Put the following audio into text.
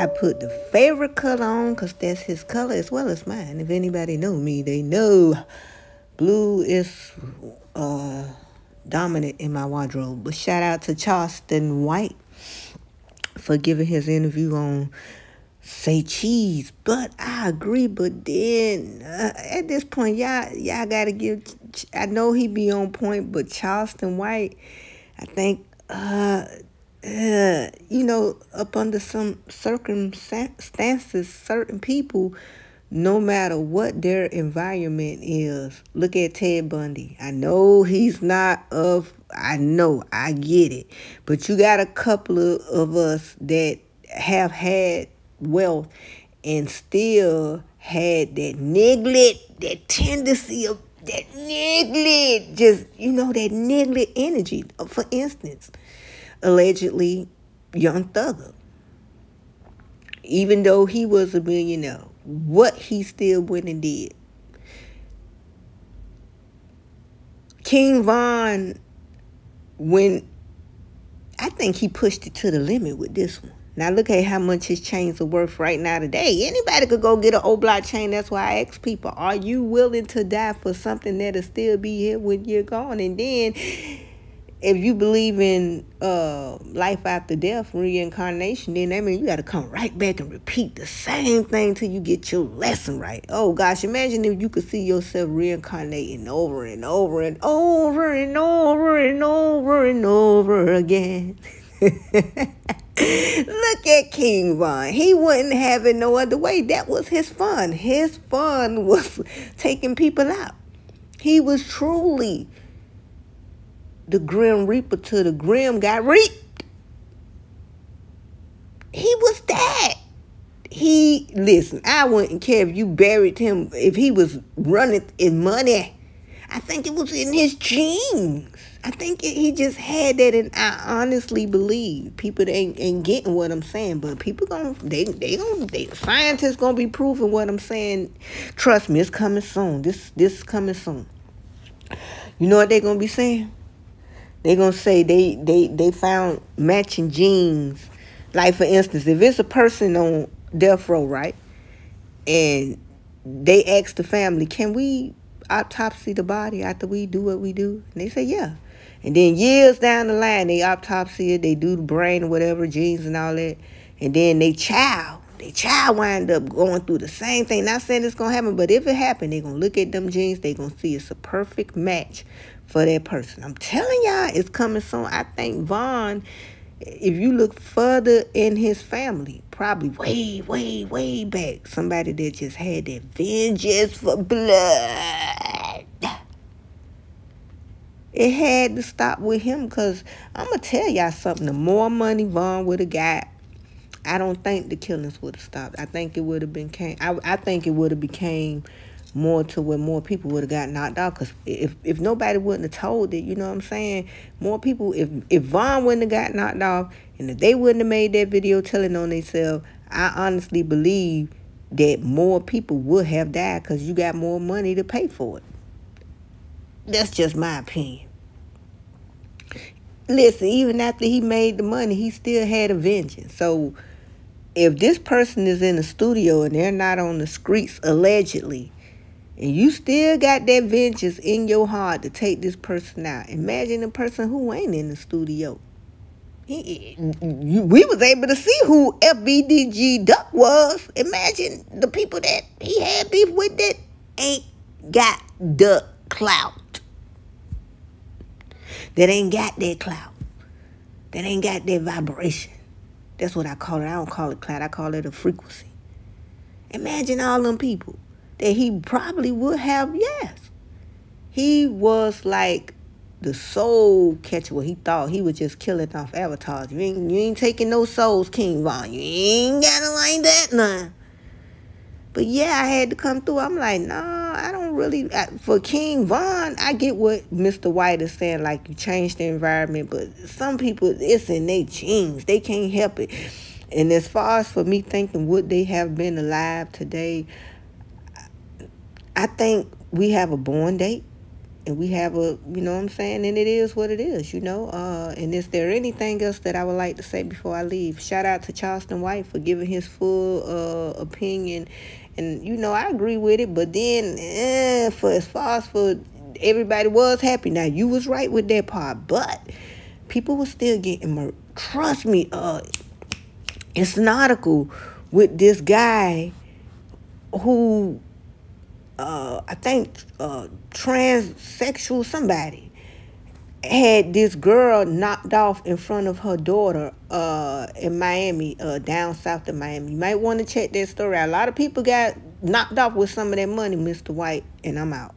I put the favorite color on because that's his color as well as mine. If anybody know me, they know blue is dominant in my wardrobe. But shout out to Charleston White for giving his interview on Say Cheese. But I agree. But then at this point, y'all gotta give. I know he be on point, but Charleston White, I think, up under some circumstances, certain people, no matter what their environment is. Look at Ted Bundy. I know he's not I know, I get it. But you got a couple of us that have had wealth and still had that neglect, that tendency of that neglect, just, that neglect energy. For instance, allegedly, Young Thugger. Even though he was a millionaire, what he still went and did. King Von, I think he pushed it to the limit with this one. Now look at how much his chains are worth right now today. Anybody could go get an old block chain. That's why I ask people, are you willing to die for something that'll still be here when you're gone? And then if you believe in life after death, reincarnation, then that means you got to come right back and repeat the same thing till you get your lesson right. Oh, gosh, imagine if you could see yourself reincarnating over and over and over and over and over and over again. Look at King Von. He wasn't having no other way. That was his fun. His fun was taking people out. He was truly the Grim Reaper till the Grim got reaped. He was that. Listen, I wouldn't care if you buried him, if he was running in money. I think it was in his genes. I think he just had that, and I honestly believe people ain't getting what I'm saying, but people scientists gonna be proving what I'm saying. Trust me, it's coming soon. This is coming soon. You know what they're gonna be saying? They're going to say they found matching genes. Like, for instance, if it's a person on death row, right? And they ask the family, can we autopsy the body after we do what we do? And they say, yeah. And then years down the line, they autopsy it. They do the brain or whatever, genes and all that. And then they child wind up going through the same thing. Not saying it's going to happen, but if it happened, they're going to look at them genes. They're going to see it's a perfect match for that person. I'm telling y'all, it's coming soon. I think Von, if you look further in his family, probably way, way, way back, somebody that just had that vengeance for blood. It had to stop with him, because I'm going to tell y'all something. The more money Von would have got, I don't think the killings would have stopped. I think it would have I think it would have became more to where more people would have got knocked out. Because if nobody wouldn't have told it, you know what I'm saying? More people, if Von wouldn't have got knocked off, and if they wouldn't have made that video telling on themselves, I honestly believe that more people would have died, because you got more money to pay for it. That's just my opinion. Listen, even after he made the money, he still had a vengeance. So if this person is in the studio and they're not on the streets allegedly, and you still got that vengeance in your heart to take this person out, imagine a person who ain't in the studio. We was able to see who FBDG Duck was. Imagine the people that he had beef with that ain't got the clout. That ain't got that clout. That ain't got that vibration. That's what I call it. I don't call it clout. I call it a frequency. Imagine all them people that he probably would have, yes. He was like the soul catcher. Well, he thought he was just killing off avatars. You ain't taking no souls, King Von. You ain't got it like that, nah. But yeah, I had to come through. I'm like, nah, I don't really. For King Von, I get what Mr. White is saying, like you change the environment. But some people, it's in their genes. They can't help it. And as far as for me thinking, would they have been alive today? I think we have a born date. and we have a, you know what I'm saying, and it is what it is, you know. And is there anything else that I would like to say before I leave? Shout out to Charleston White for giving his full opinion, and you know I agree with it. But then, for as far as for everybody was happy. Now you was right with that part, but people were still getting murdered. Trust me. It's an article with this guy who I think transsexual somebody had this girl knocked off in front of her daughter in Miami, down south of Miami. You might want to check that story out. A lot of people got knocked off with some of that money, Mr. White, and I'm out.